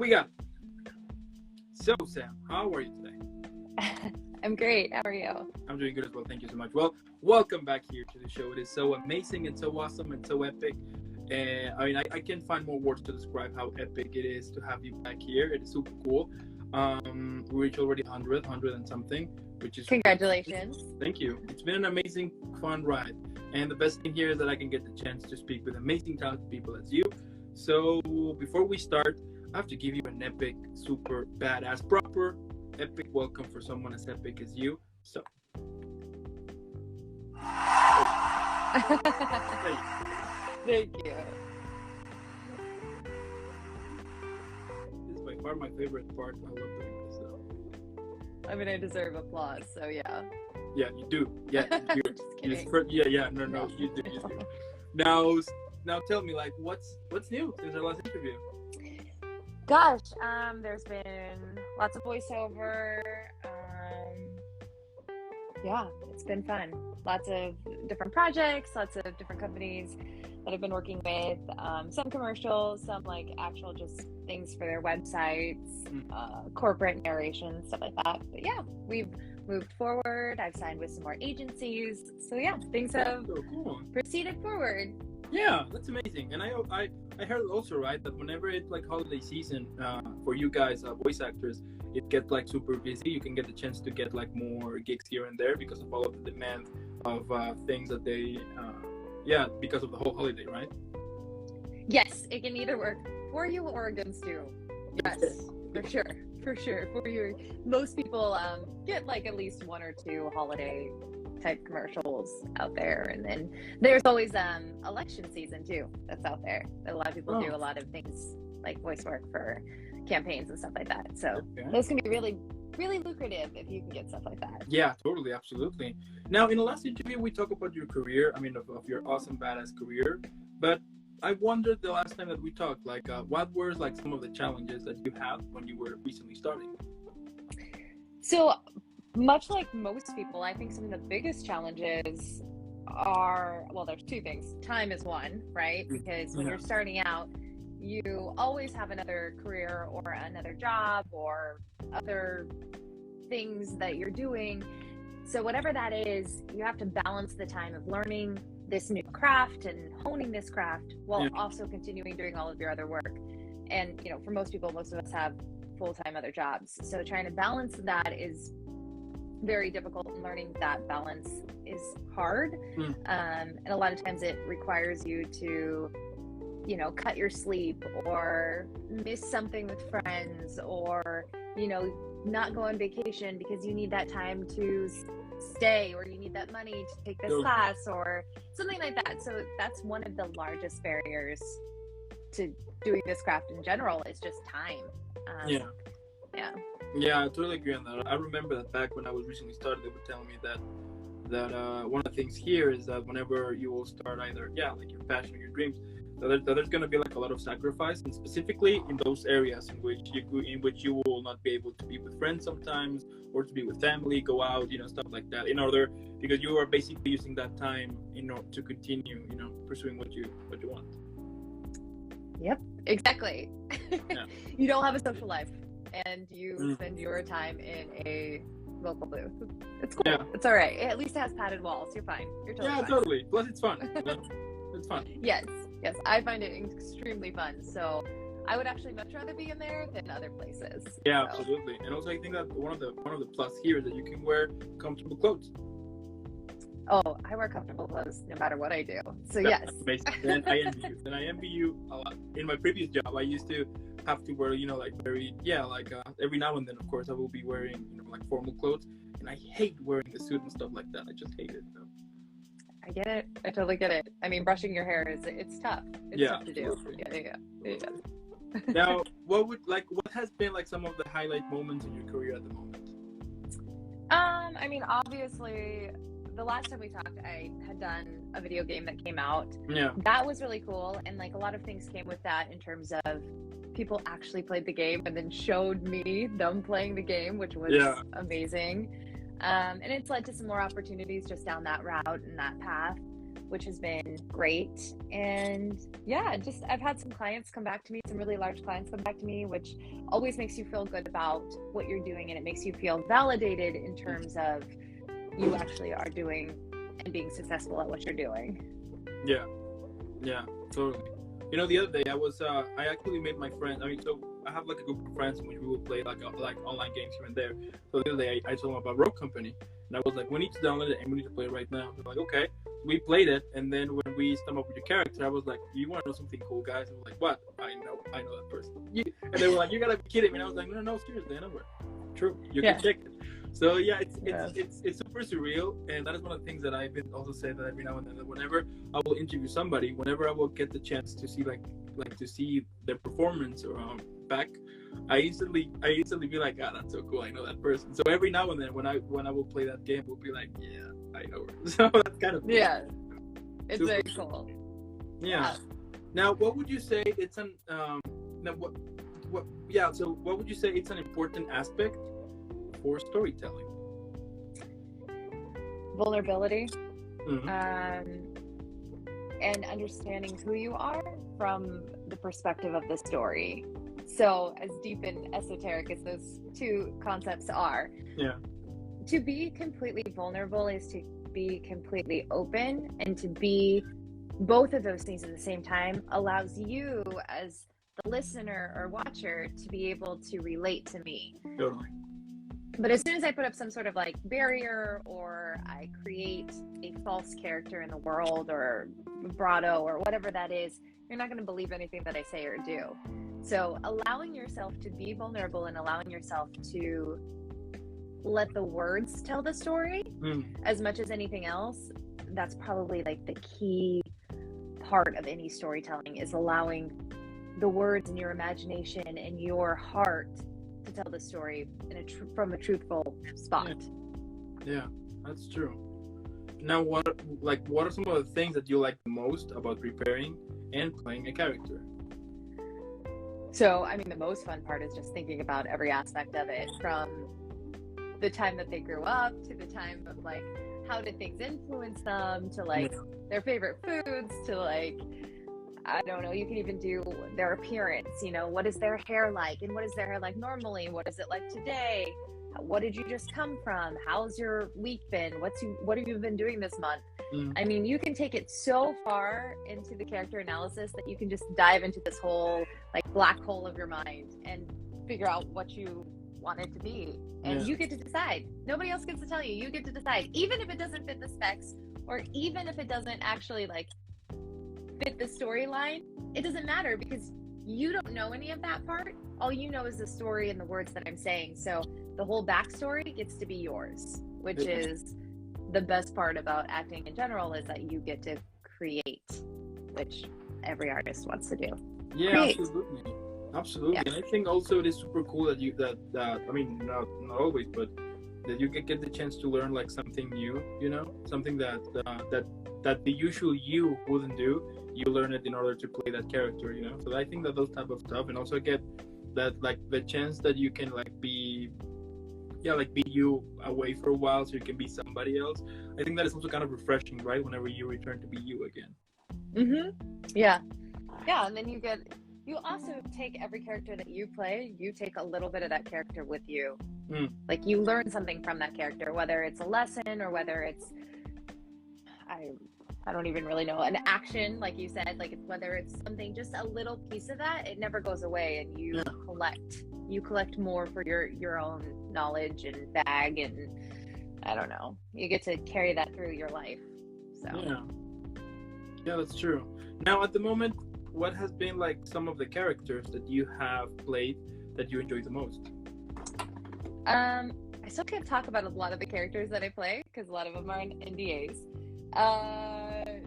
We got it. So, Sam, how are you today? I'm great. How are you? I'm doing good as well. Thank you so much. Well, welcome back here to the show. It is so amazing and so awesome and so epic. And I can't find more words to describe how epic it is to have you back here. It is super cool. We reached already 100 and something, which is Congratulations. Thank you. It's been an amazing, fun ride. And the best thing here is that I can get the chance to speak with amazing, talented people as you. So before we start, I have to give you an epic, super badass, proper, epic welcome for someone as epic as you. So. Thank you. This is by far my favorite part. I love doing this. So. I mean, I deserve applause, so yeah. Yeah, you do. Yeah, you do. Just kidding. No, you do. You do. Now tell me, like, what's new since our last interview? Gosh, there's been lots of voiceover. Yeah, it's been fun. Lots of different projects, lots of different companies that I've been working with. Some commercials, some like actual just things for their websites, corporate narration, stuff like that. But yeah, we've moved forward. I've signed with some more agencies. So yeah, things have proceeded forward. Yeah, that's amazing. And I heard also, right, that whenever it's like holiday season for you guys, voice actors, it gets like super busy. You can get the chance to get like more gigs here and there because of all of the demand of things that they, because of the whole holiday, right? Yes, it can either work for you or against you. Yes, for sure. For you, most people get like at least one or two holiday type commercials out there, and then there's always election season too that's out there. A lot of people do a lot of things like voice work for campaigns and stuff like that, so those can be really lucrative if you can get stuff like that. Yeah, totally, absolutely. Now, in the last interview we talked about your career, of your awesome badass career, but I wondered the last time that we talked, like what were like some of the challenges that you had when you were recently starting? So much like most people, I think some of the biggest challenges are, well, there's two things. Time is one, right? Because when you're starting out, you always have another career or another job or other things that you're doing. So whatever that is, you have to balance the time of learning this new craft and honing this craft while also continuing doing all of your other work. And, for most people, most of us have full-time other jobs. So trying to balance that is very difficult, and learning that balance is hard. And a lot of times it requires you to, cut your sleep or miss something with friends or, not go on vacation because you need that time to stay or you need that money to take this class or something like that. So that's one of the largest barriers to doing this craft in general is just time. Yeah, I totally agree on that. I remember that back when I was recently started, they were telling me that one of the things here is that whenever you will start either, like your passion or your dreams, that there's going to be like a lot of sacrifice, and specifically in those areas in which you will not be able to be with friends sometimes or to be with family, go out, stuff like that, because you are basically using that time to continue, pursuing what you want. Yep, exactly. Yeah. You don't have a social life, and you spend your time in a vocal booth. It's cool. Yeah. It's all right. At least it has padded walls. You're fine. You're totally fine. Totally. Plus, it's fun. It's fun. Yes. I find it extremely fun. So I would actually much rather be in there than other places. Yeah, absolutely. And also, I think that one of the plus here is that you can wear comfortable clothes. Oh, I wear comfortable clothes no matter what I do. So yes. Amazing. Then I envy you a lot. In my previous job, I used to have to wear, every now and then, of course, I will be wearing, like formal clothes, and I hate wearing the suit and stuff like that. I just hate it. I get it. I totally get it. I mean, brushing your hair it's tough. It's tough to do. Yeah. Now, what has been like some of the highlight moments in your career at the moment? I mean, obviously, the last time we talked, I had done a video game that came out. Yeah. That was really cool, and like a lot of things came with that in terms of people actually played the game and then showed me them playing the game, which was amazing. And it's led to some more opportunities just down that route and that path. which has been great. And yeah, just I've had some clients come back to me, some really large clients come back to me, which always makes you feel good about what you're doing, and it makes you feel validated in terms of you actually are doing and being successful at what you're doing. Yeah, totally. You know, the other day I actually made my friend. I mean, so I have like a group of friends in which we will play like online games here and there. So the other day I told them about Rogue Company, and I was like, we need to download it and we need to play it right now. They're like, okay. We played it, and then when we stumbled up with your character, I was like, you want to know something cool, guys? And we're like, what? I know that person. And they were like, you gotta be kidding me. And I was like, no, seriously, I know her. True, you can check it. So yeah, it's super surreal, and that is one of the things that I've been also said that every now and then, that whenever I will interview somebody, whenever I will get the chance to see like to see their performance or back, I instantly be like, that's so cool, I know that person. So every now and then when I will play that game, we'll be like, yeah, I know her. So that's kind of yeah, it's super very cool. Yeah. Now, what would you say it's an now what yeah? So what would you say it's an important aspect for storytelling? Vulnerability, Mm-hmm. and understanding who you are from the perspective of the story. So as deep and esoteric as those two concepts are, to be completely vulnerable is to be completely open, and to be both of those things at the same time allows you as the listener or watcher to be able to relate to me. Totally. But as soon as I put up some sort of like barrier, or I create a false character in the world, or vibrato, or whatever that is, you're not going to believe anything that I say or do. So allowing yourself to be vulnerable and allowing yourself to let the words tell the story as much as anything else, that's probably like the key part of any storytelling, is allowing the words and your imagination and your heart to tell the story in from a truthful spot. Yeah, that's true. Now, what are some of the things that you like the most about preparing and playing a character? So, I mean, the most fun part is just thinking about every aspect of it, from the time that they grew up to the time of like how did things influence them, to like their favorite foods, to like, I don't know, you can even do their appearance, you know, what is their hair like, and what is their hair like normally, what is it like today, what did you just come from, how's your week been, what have you been doing this month? I mean, you can take it so far into the character analysis that you can just dive into this whole like black hole of your mind and figure out what you want it to be, and you get to decide. Nobody else gets to tell you. You get to decide, even if it doesn't fit the specs, or even if it doesn't actually like fit the storyline. It doesn't matter, because you don't know any of that part. All you know is the story and the words that I'm saying. So the whole backstory gets to be yours, which is the best part about acting in general, is that you get to create, which every artist wants to do. Yeah, create. Absolutely. Yeah. And I think also it is super cool that I mean, not always, but that you get the chance to learn like something new, you know, something that the usual you wouldn't do. You learn it in order to play that character, you know. So I think that those type of stuff, and also get that like the chance that you can like be you away for a while, so you can be somebody else. I think that is also kind of refreshing, right? Whenever you return to be you again. Yeah, and then you also take every character that you play, you take a little bit of that character with you. Like you learn something from that character, whether it's a lesson or whether it's I don't even really know, an action, like you said, like whether it's something, just a little piece of that, it never goes away, and you collect more for your own knowledge and bag, and I don't know, you get to carry that through your life. So yeah, that's true. Now at the moment, what has been like some of the characters that you have played that you enjoy the most? I still can't talk about a lot of the characters that I play, because a lot of them are in NDAs. I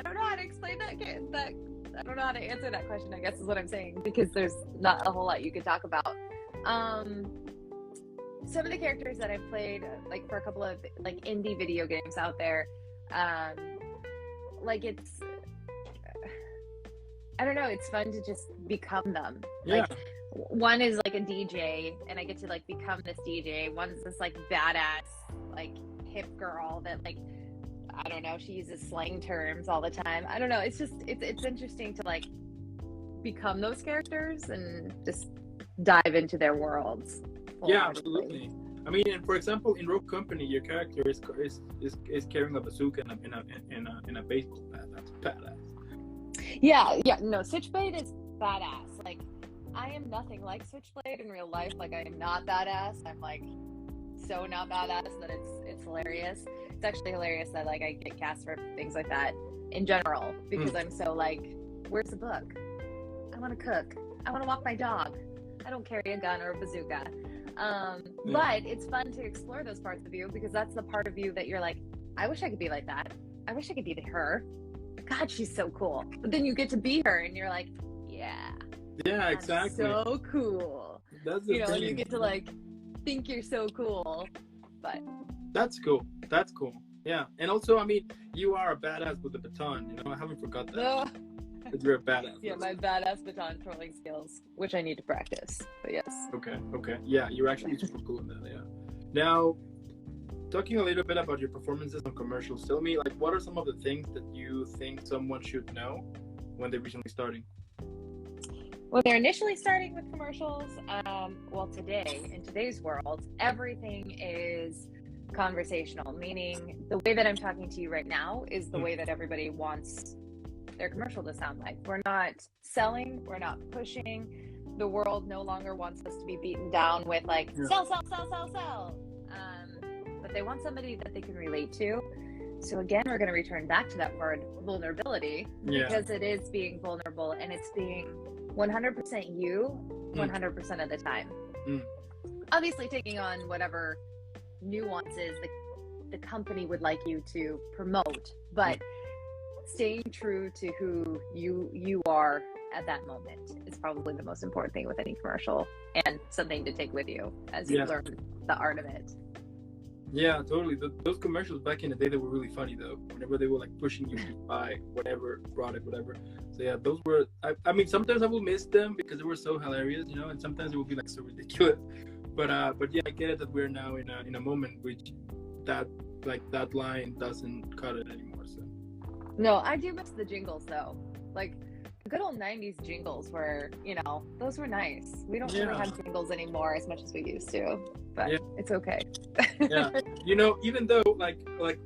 don't know how to explain that. I don't know how to answer that question, I guess is what I'm saying, because there's not a whole lot you could talk about. Some of the characters that I've played, like for a couple of like indie video games out there, like it's, I don't know, it's fun to just become them. Yeah. one is like a DJ, and I get to like become this DJ. One's this like badass, like hip girl that like, I don't know, she uses slang terms all the time. I don't know. It's just, it's interesting to like become those characters and just dive into their worlds. Yeah, absolutely. I mean, and for example, in Rogue Company, your character is carrying a bazooka in a baseball bat. That's badass. Yeah. No, Switchblade is badass. Like, I am nothing like Switchblade in real life. Like, I am not badass. I'm like so not badass that it's hilarious. It's actually hilarious that like I get cast for things like that in general because I'm so like, where's the book? I want to cook. I want to walk my dog. I don't carry a gun or a bazooka. But it's fun to explore those parts of you because that's the part of you that you're like, I wish I could be like that. I wish I could be her. God, she's so cool. But then you get to be her and you're like, yeah, exactly. So cool. That's the thing. And you get to like think you're so cool. But that's cool. Yeah. And also, I mean, you are a badass with a baton, I haven't forgot that. You're a badass. Yeah, my badass baton twirling skills, which I need to practice. But yes. Okay. Yeah, you're actually super cool in that. Yeah. Now, talking a little bit about your performances on commercials, tell me, like, what are some of the things that you think someone should know when they're recently starting? When they're initially starting with commercials, well, today, in today's world, everything is conversational, meaning the way that I'm talking to you right now is the way that everybody wants their commercial to sound like. We're not selling, we're not pushing. The world no longer wants us to be beaten down with like sell. But they want somebody that they can relate to. So again, we're going to return back to that word vulnerability because it is being vulnerable and it's being 100% you 100% of the time. Obviously taking on whatever nuances the company would like you to promote, but staying true to who you are at that moment is probably the most important thing with any commercial and something to take with you as you learn the art of it. Yeah, totally. Those commercials back in the day, they were really funny though. Whenever they were like pushing you to buy whatever product, whatever. So yeah, those were. I mean, sometimes I will miss them because they were so hilarious, and sometimes it will be like so ridiculous. But yeah, I get it that we're now in a moment which that line doesn't cut it anymore. So. No, I do miss the jingles though. Like the good old 90s jingles were, those were nice. We don't really have jingles anymore as much as we used to, but it's okay. Yeah. Even though like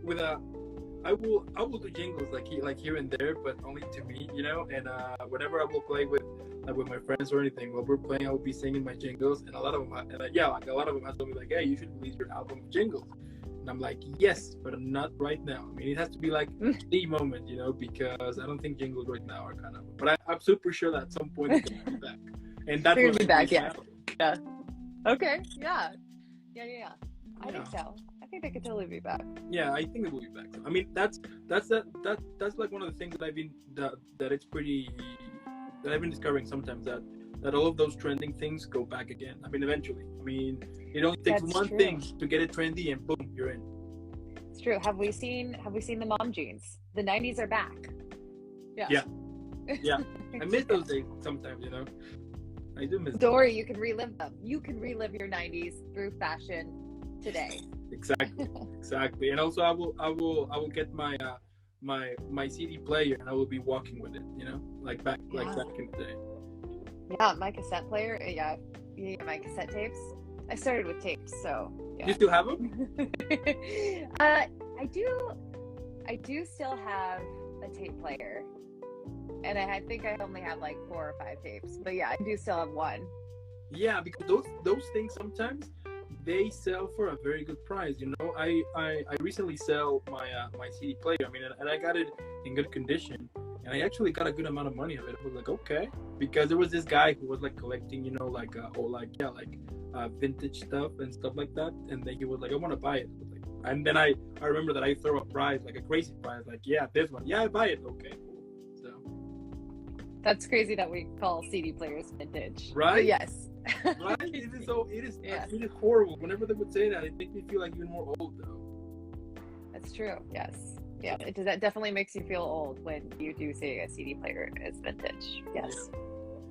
with I will do jingles like here and there, but only to me, and whenever I will play with my friends or anything, while we're playing, I will be singing my jingles, and a lot of them have told me like, hey, you should release your album of jingles. And I'm like, yes, but not right now. I mean, it has to be like the moment, because I don't think jingles right now are kind of. But I'm super sure that at some point they're going to be back. And that's going to be back, yeah. Okay, yeah. I think so. I think they could totally be back. Yeah, I think they will be back. I mean, that's like one of the things that I've been discovering sometimes that all of those trending things go back again. I mean, eventually. I mean, it only takes one thing to get it trendy, and boom, you're in. It's true. Have we seen the mom jeans? The 90s are back. Yeah. I miss those days sometimes. I do miss. Don't worry, you can relive them. You can relive your 90s through fashion today. Exactly. And also, I will get my my CD player, and I will be walking with it. Like back in the day. Yeah, my cassette player. Yeah, my cassette tapes. I started with tapes, so yeah. You still have them? I do still have a tape player, and I think I only have like 4 or 5 tapes. But yeah, I do still have one. Yeah, because those things sometimes they sell for a very good price. I recently sell my CD player. I mean, and I got it in good condition. And I actually got a good amount of money of it. I was like, okay, because there was this guy who was like collecting, vintage stuff and stuff like that. And then he was like, I want to buy it. And then I remember that I throw a prize, like a crazy prize, like, yeah, this one, yeah, I buy it. Okay, cool. So that's crazy that we call CD players vintage, right? But yes, right. It is horrible. Whenever they would say that, it makes me feel like even more old, though. That's true. Yes. Yeah, that definitely makes you feel old when you do say a CD player is vintage. Yes.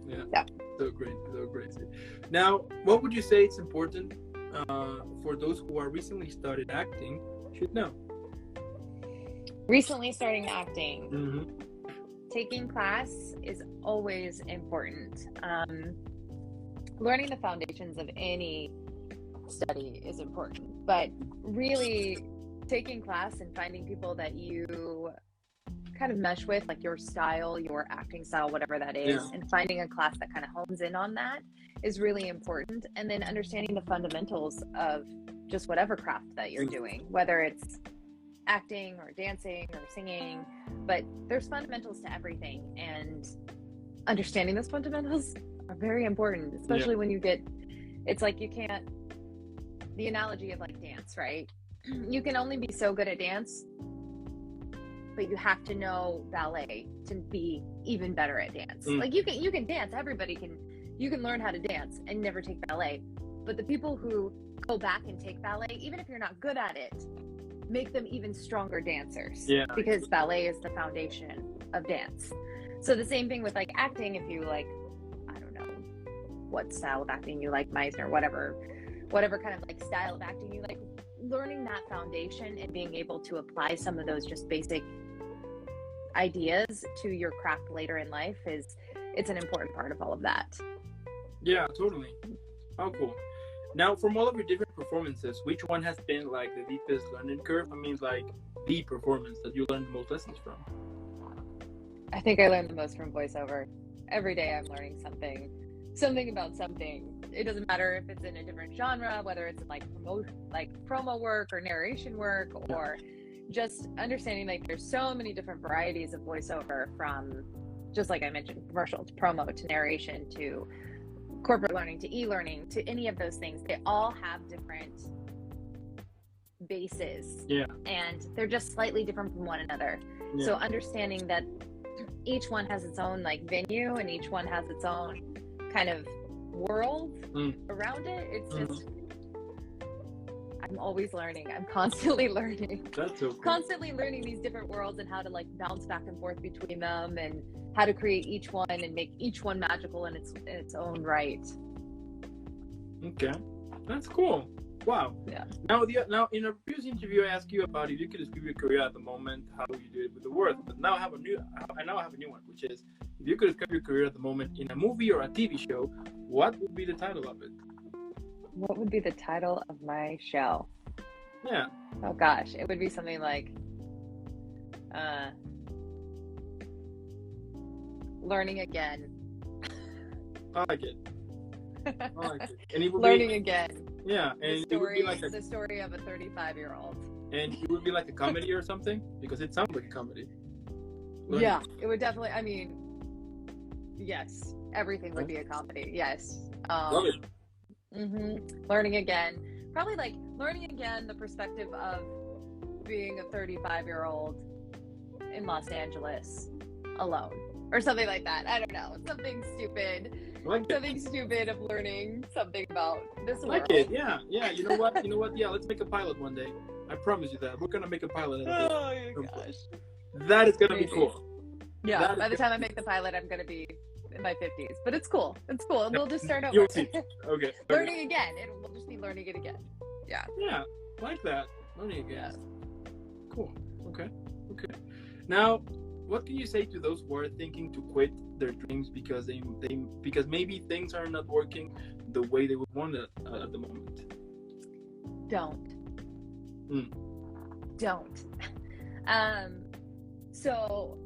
Yeah. So great, so crazy. Now, what would you say it's important for those who are recently started acting should know? Recently starting acting, Mm-hmm. taking class is always important. Learning the foundations of any study is important, but really taking class and finding people that you kind of mesh with, like your style, your acting style, whatever that is, Yeah. and finding a class that kind of hones in on that is really important. And then understanding the fundamentals of just whatever craft that you're doing, whether it's acting or dancing or singing, but there's fundamentals to everything, and understanding those fundamentals are very important, especially when you get, it's like you can't, the analogy of like dance, right? You can only be so good at dance, but you have to know ballet to be even better at dance. Like you can dance, everybody can, you can learn how to dance and never take ballet, but the people who go back and take ballet, even if you're not good at it, make them even stronger dancers, because ballet is the foundation of dance. So the same thing with like acting. If you like, I don't know what style of acting you like, Meisner, whatever kind of like style of acting you like, learning that foundation and being able to apply some of those just basic ideas to your craft later in life it's an important part of all of that. Yeah, totally. Oh, cool. Now, from all of your different performances, which one has been like the deepest learning curve? I mean, like the performance that you learned the most lessons from? I think I learned the most from voiceover. Every day I'm learning something about something. It doesn't matter if it's in a different genre, whether it's like promo work or narration work, or just understanding like there's so many different varieties of voiceover, from just like I mentioned, commercial to promo to narration to corporate learning to e-learning to any of those things. They all have different bases, and they're just slightly different from one another. So understanding that each one has its own like venue, and each one has its own kind of world around it. It's just, I'm always learning. I'm constantly learning. That's so cool. Constantly learning these different worlds and how to like bounce back and forth between them, and how to create each one and make each one magical in its own right. Okay, that's cool. Wow. Yeah. Now, in a previous interview, I asked you about if you could describe your career at the moment, how you do it with the word. But now I have a new one, which is, if you could describe your career at the moment in a movie or a TV show, what would be the title of it? What would be the title of my show? Yeah. Oh gosh, it would be something like Learning Again. I like it. And it would Learning be, Again. Yeah, and it would be like the story of a 35-year-old. And it would be like a comedy or something, because it sounds like a comedy. Yeah, it would definitely. I mean, yes, everything would be a comedy. Yes. Love it. Learning Again. Probably like Learning Again, the perspective of being a 35-year-old in Los Angeles alone, or something like that. I don't know. Something stupid. Something stupid of learning something about this world. Like it, yeah. You know what? Yeah, let's make a pilot one day. I promise you that. We're gonna make a pilot. Oh my gosh. That is gonna be cool. Yeah, by the time I make the pilot, I'm gonna be in my 50s. But it's cool. It's cool. And we'll just start over. You'll see. Okay. Learning again. We'll just be learning it again. Yeah. Yeah, like that. Learning again. Cool. Okay. Now, what can you say to those who are thinking to quit their dreams because because maybe things are not working the way they would want it at the moment? Don't. So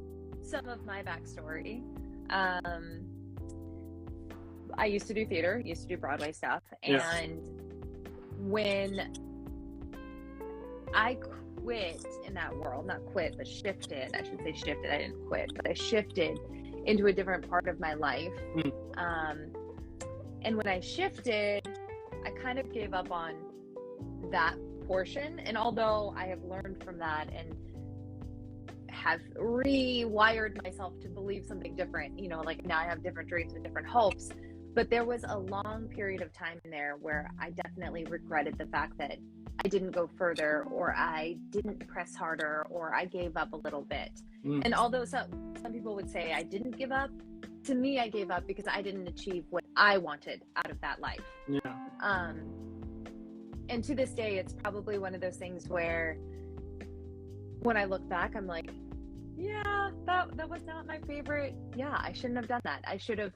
some of my backstory, I used to do theater, used to do Broadway stuff, and when I quit in that world, not quit, but shifted, I should say shifted, I didn't quit, but I shifted into a different part of my life. And when I shifted, I kind of gave up on that portion. And although I have learned from that and have rewired myself to believe something different, like now I have different dreams and different hopes, but there was a long period of time in there where I definitely regretted the fact that I didn't go further, or I didn't press harder, or I gave up a little bit. And although some people would say I didn't give up, to me, I gave up because I didn't achieve what I wanted out of that life. Yeah. And to this day, it's probably one of those things where when I look back, I'm like, yeah, that was not my favorite. Yeah, I shouldn't have done that. I should have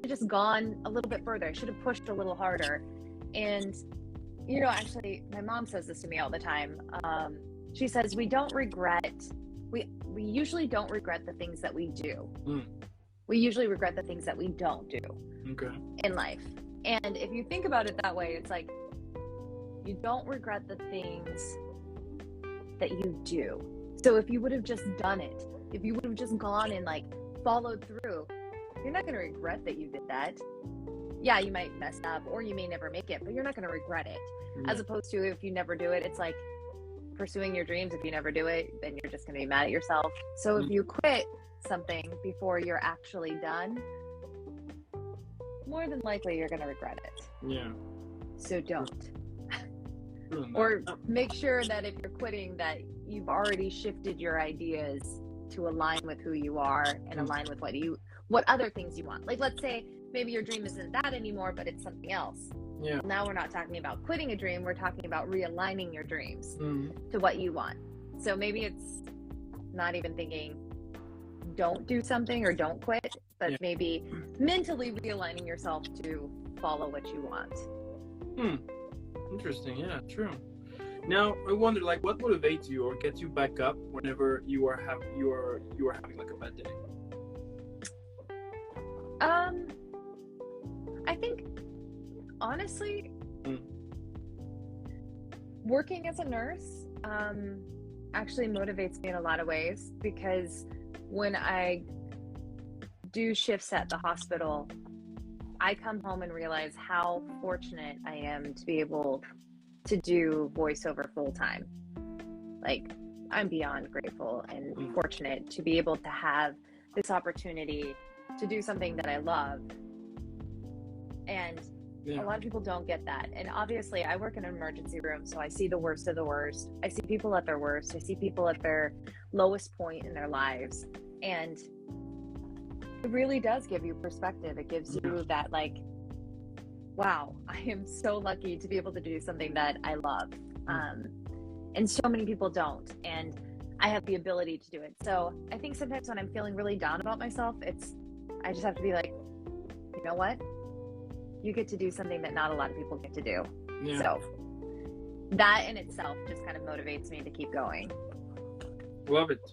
just gone a little bit further. I should have pushed a little harder. And, you know, actually, my mom says this to me all the time. She says, we usually don't regret the things that we do. We usually regret the things that we don't do in life. And if you think about it that way, it's like, you don't regret the things that you do. So if you would have just done it, if you would have just gone and like followed through, you're not going to regret that you did that. Yeah, you might mess up or you may never make it, but you're not going to regret it. As opposed to if you never do it, it's like pursuing your dreams. If you never do it, then you're just going to be mad at yourself. So if you quit something before you're actually done, more than likely you're going to regret it. Yeah. So don't. Or make sure that if you're quitting that you've already shifted your ideas to align with who you are and align with what other things you want. Like, let's say maybe your dream isn't that anymore, but it's something else. Yeah. Now we're not talking about quitting a dream. We're talking about realigning your dreams to what you want. So maybe it's not even thinking don't do something or don't quit, but maybe mentally realigning yourself to follow what you want. Interesting. Yeah, true. Now I wonder, like, what motivates you or gets you back up whenever you are having like a bad day? I think honestly, working as a nurse actually motivates me in a lot of ways, because when I do shifts at the hospital, I come home and realize how fortunate I am to be able to do voiceover full time. Like, I'm beyond grateful and fortunate to be able to have this opportunity to do something that I love. And a lot of people don't get that. And obviously I work in an emergency room, so I see the worst of the worst. I see people at their worst. I see people at their lowest point in their lives. And it really does give you perspective. It gives you that, like, wow, I am so lucky to be able to do something that I love. And so many people don't. And I have the ability to do it. So I think sometimes when I'm feeling really down about myself, I just have to be like, you know what? You get to do something that not a lot of people get to do. Yeah. So that in itself just kind of motivates me to keep going. Love it.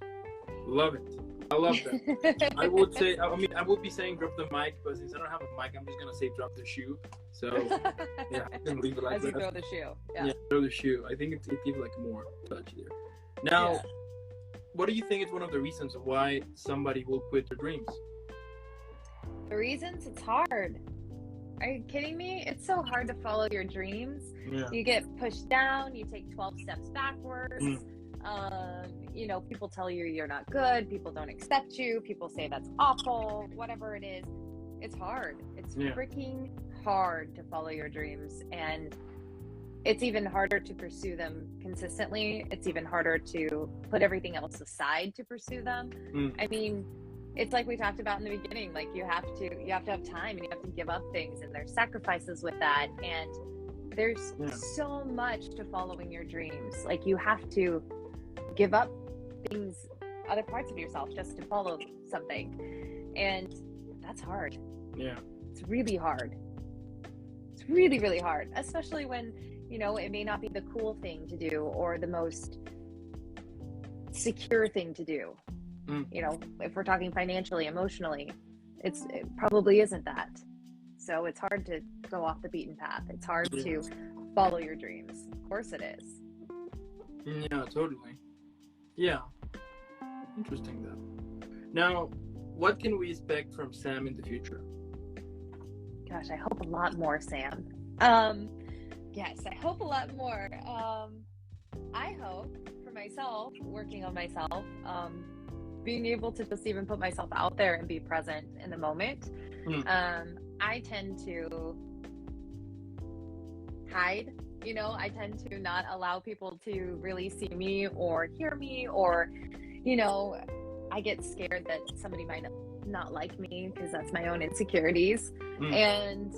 Love it. I love that. I would say, I would be saying drop the mic, but since I don't have a mic, I'm just going to say drop the shoe. So, yeah, I'm going to leave it like that. As you throw the shoe. Yeah, throw the shoe. I think it gives like more touch there. Now, what do you think is one of the reasons why somebody will quit their dreams? The reasons? It's hard. Are you kidding me? It's so hard to follow your dreams. Yeah. You get pushed down. You take 12 steps backwards. You know, people tell you you're not good. People don't accept you. People say that's awful. Whatever it is, it's hard. It's freaking hard to follow your dreams. And it's even harder to pursue them consistently. It's even harder to put everything else aside to pursue them. I mean, it's like we talked about in the beginning, like you have to have time, and you have to give up things, and there's sacrifices with that. And there's so much to following your dreams. Like, you have to give up things, other parts of yourself, just to follow something. And that's hard. Yeah. It's really hard. It's really, really hard, especially when, you know, it may not be the cool thing to do or the most secure thing to do. You know, if we're talking financially, emotionally, it probably isn't that. So it's hard to go off the beaten path. It's hard to follow your dreams. Of course it is. Yeah, totally. Yeah. Interesting though. Now, what can we expect from Sam in the future? Gosh, I hope a lot more, Sam. Yes, I hope a lot more. I hope for myself, working on myself, being able to just even put myself out there and be present in the moment. I tend to hide, you know, I tend to not allow people to really see me or hear me, or, you know, I get scared that somebody might not like me because that's my own insecurities. And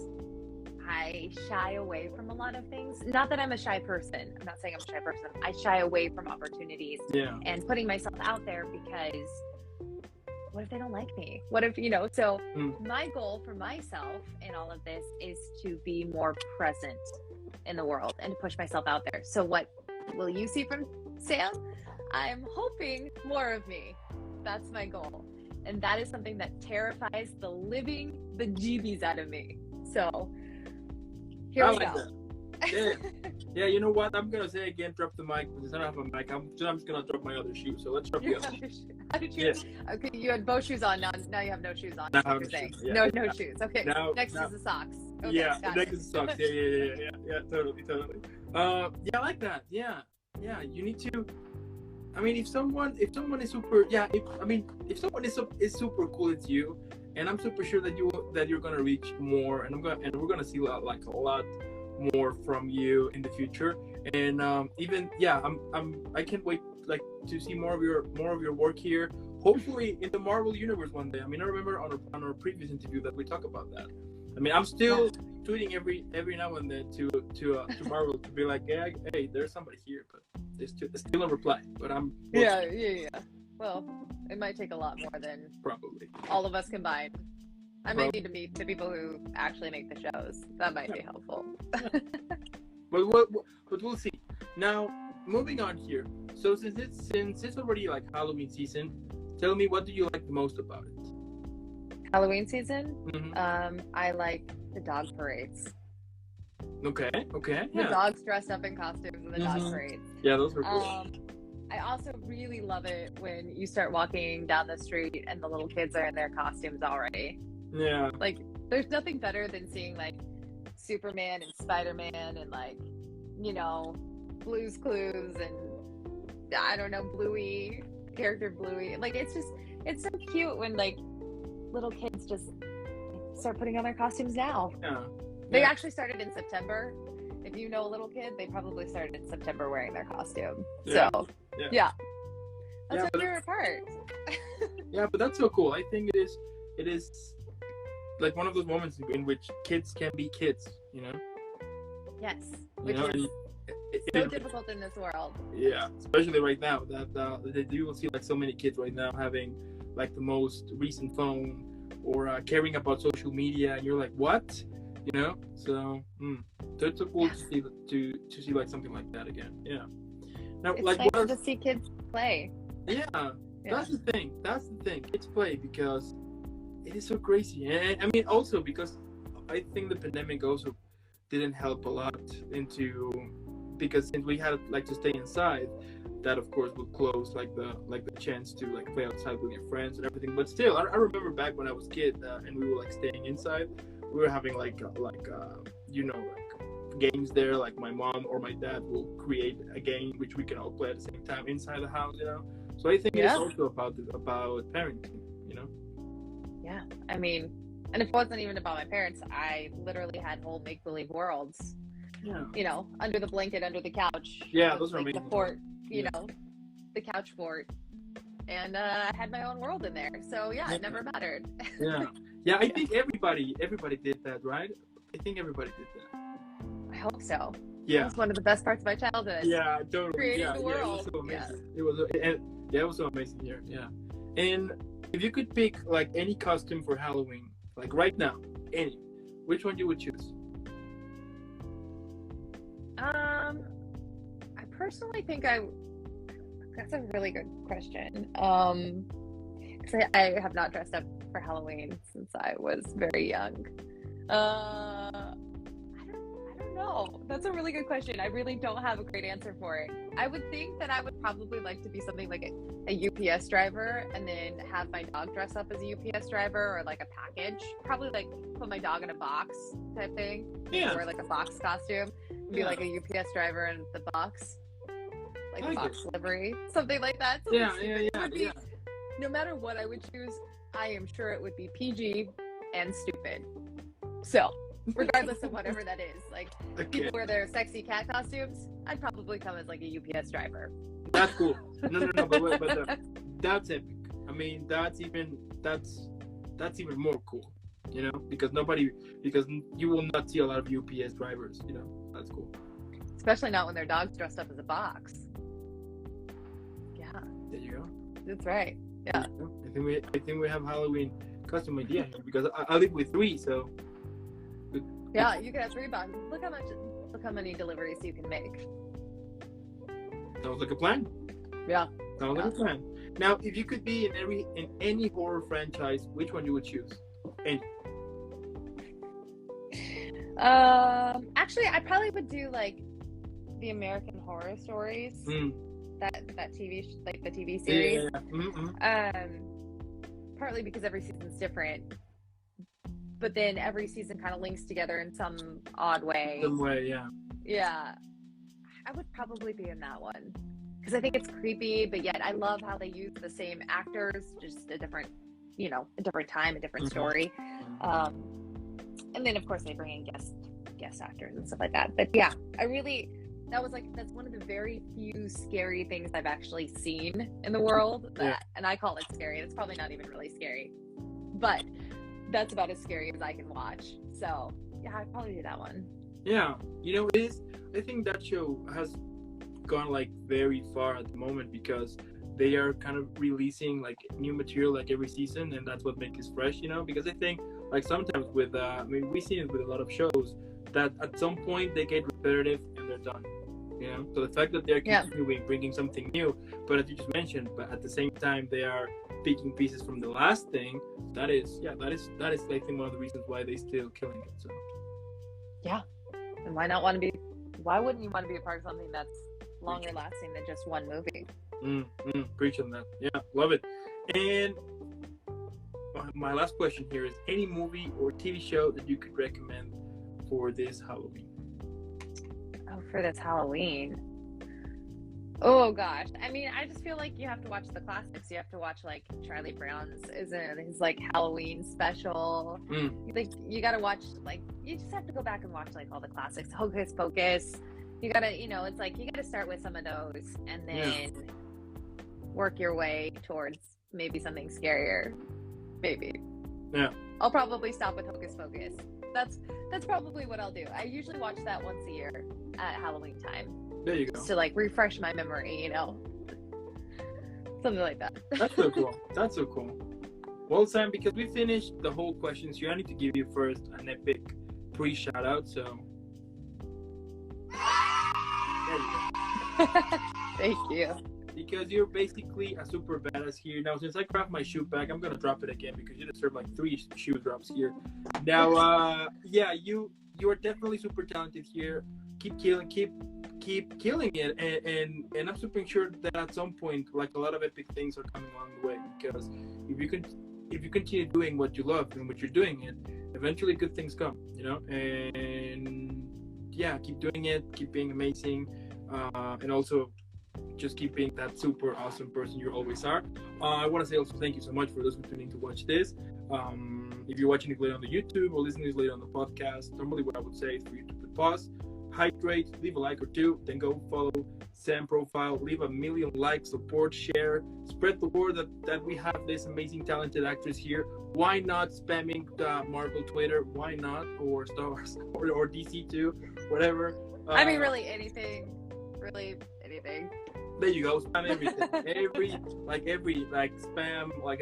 I shy away from a lot of things. Not that I'm a shy person. I'm not saying I'm a shy person. I shy away from opportunities and putting myself out there because what if they don't like me? What if, so my goal for myself in all of this is to be more present in the world and to push myself out there. So what will you see from Sam? I'm hoping more of me. That's my goal. And that is something that terrifies the living bejeebies out of me. So here we go. Yeah, you know what? I'm gonna say again, drop the mic because I don't have a mic. I'm just gonna drop my other shoe. So let's drop the other shoe. How did you? Okay, you had both shoes on. Now you have no shoes on. Now I have no shoes. Yeah, no shoes. Okay. Next is the socks. Okay, next is the socks. Yeah. Totally. Yeah, I like that. Yeah. You need to. I mean, if someone is super, if someone is super cool, it's you, and I'm super sure that you're gonna reach more, and we're gonna see a lot more from you in the future, and I can't wait to see more of your work here. Hopefully in the Marvel universe one day. I mean, I remember on our previous interview that we talked about that. I mean, I'm still tweeting every now and then to Marvel to be like, hey, there's somebody here, but there's still no reply. But I'm Well, it might take a lot more than probably all of us combined. I might need to meet the people who actually make the shows. That might be helpful. But we'll see. Now, moving on here. So since it's already like Halloween season, tell me, what do you like the most about it? Halloween season? I like the dog parades. Okay. The dogs dressed up in costumes in the dog parades. Yeah, those were cool. I also really love it when you start walking down the street and the little kids are in their costumes already. Yeah. Like, there's nothing better than seeing, like, Superman and Spider-Man and, like, Blue's Clues and, I don't know, Bluey, character Bluey. Like, it's so cute when, like, little kids just start putting on their costumes now. Yeah. They actually started in September. If you know a little kid, they probably started in September wearing their costume. Yeah. So, that's my favorite part. Yeah, but that's so cool. I think it is like one of those moments in which kids can be kids, Yes, which is so difficult in this world. Yeah, especially right now that you will see like so many kids right now having like the most recent phone or caring about social media, and you're like, what? So it's so cool to see like something like that again. Yeah. Now, it's like nice to see kids play. Yeah, that's the thing. Kids play because it is so crazy, and I mean also because I think the pandemic also didn't help a lot because since we had to stay inside, that of course would close like the chance to like play outside with your friends and everything. But still, I remember back when I was a kid and we were like staying inside, we were having games there. Like my mom or my dad will create a game which we can all play at the same time inside the house. So I think it's also about parenting. Yeah, I mean, and it wasn't even about my parents. I literally had whole make-believe worlds. Yeah. Under the blanket, under the couch. Yeah, those are amazing. The fort, the couch fort, and I had my own world in there. So it never mattered. Yeah. I think everybody did that, right? I think everybody did that. I hope so. Yeah, it was one of the best parts of my childhood. Yeah, totally. Creating the world. It was so amazing. It was so amazing here. Yeah, and if you could pick like any costume for Halloween, like right now, which one you would choose? I personally think that's a really good question. 'Cause I have not dressed up for Halloween since I was very young. I don't know. That's a really good question. I really don't have a great answer for it. I would think that I would probably like to be something like a UPS driver and then have my dog dress up as a UPS driver or like a package. Probably like put my dog in a box type thing. Yeah. Wear like a box costume. Be like a UPS driver in the box. Like a box livery. Something like that. Yeah. No matter what I would choose, I am sure it would be PG and stupid. So, regardless of whatever that is, like people wear their sexy cat costumes, I'd probably come as like a UPS driver. That's cool. No, but that's epic. I mean, that's that's even more cool, you know, because you will not see a lot of UPS drivers, you know. That's cool. Especially not when their dog's dressed up as a box. Yeah. There you go. That's right. Yeah. I think we have Halloween costume idea here because I live with 3, so. Yeah, you can have 3 boxes. Look how many deliveries you can make. Sounds like a plan. Yeah. Sounds like a plan. Now, if you could be in any horror franchise, which one you would choose? Any. Actually, I probably would do like the American Horror Stories. That TV, like the TV series. Yeah. Mm-hmm. Partly because every season's different, but then every season kind of links together in some odd way. Some way, yeah. Yeah, I would probably be in that one because I think it's creepy, but yet I love how they use the same actors, just a different, a different time, a different story. And then of course they bring in guest actors and stuff like that. But yeah, that's one of the very few scary things I've actually seen in the world. And I call it scary. It's probably not even really scary, but that's about as scary as I can watch. So yeah, I'd probably do that one. Yeah, it is. I think that show has gone like very far at the moment because they are kind of releasing like new material like every season, and that's what makes it fresh. Because I think like sometimes with we've seen it with a lot of shows that at some point they get repetitive and they're done. So the fact that they're continuing bringing something new, but as you just mentioned, but at the same time they are picking pieces from the last thing. That is I think one of the reasons why they still killing it. So yeah, and why wouldn't you want to be a part of something that's longer lasting than just one movie? Preach on that. Yeah, love it. And my last question here is: any movie or TV show that you could recommend for this Halloween? For this Halloween, oh gosh, I just feel like you have to watch the classics. You have to watch like Charlie Brown's his like Halloween special. Like you gotta watch, like you just have to go back and watch like all the classics. Hocus Pocus. You gotta, it's like you gotta start with some of those and then work your way towards maybe something scarier. Maybe. Yeah. I'll probably stop with Hocus Pocus. That's probably what I'll do. I usually watch that once a year at Halloween time. There you go. Just to like refresh my memory, something like that. That's so cool. That's so cool. Well, Sam, because we finished the whole questions here, I need to give you first an epic pre-shout out. So there you go. Thank you. Because you're basically a super badass here. Now, since I grabbed my shoe bag, I'm gonna drop it again because you deserve like 3 shoe drops here. Now, you are definitely super talented here. Keep killing it, and I'm super sure that at some point, like a lot of epic things are coming along the way. Because if you continue doing what you love and what you're doing it, eventually good things come. And yeah, keep doing it, keep being amazing, and also just keep being that super awesome person you always are. I want to say also thank you so much for those who are tuning to watch this. If you're watching it later on the YouTube or listening to this later on the podcast, normally what I would say is for you to put pause, hydrate, leave a like or 2, then go follow Sam profile, leave a million likes, support, share, spread the word that we have this amazing talented actress here. Why not spamming the Marvel Twitter? Why not? Or Star Wars or DC too, whatever. Really anything. There you go. Spam everything. every spam like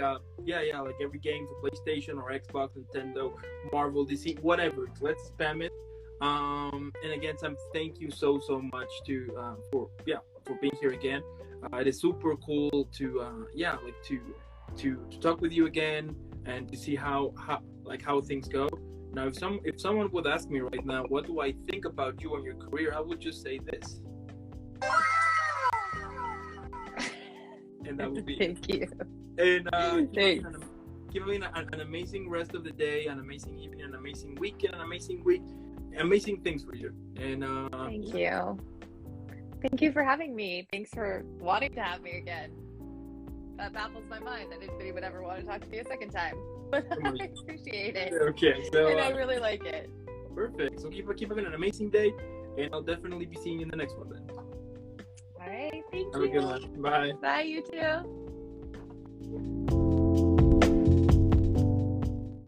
every game for PlayStation or Xbox, Nintendo, Marvel, DC, whatever. Let's spam it. And again, Sam, thank you so much for being here again. It is super cool to talk with you again and to see how things go. Now, if someone would ask me right now, what do I think about you and your career, I would just say this. And that would be thank you. And thanks. Give me an amazing rest of the day, an amazing evening, an amazing weekend, an amazing week, amazing things for you. And thank you. Thank you for having me. Thanks for wanting to have me again. That baffles my mind that anybody would ever want to talk to me a second time. But I appreciate it. Okay, so and I really like it. Perfect. So keep having an amazing day, and I'll definitely be seeing you in the next one then. All right, thank you. Have a good one. Bye. Bye, you too.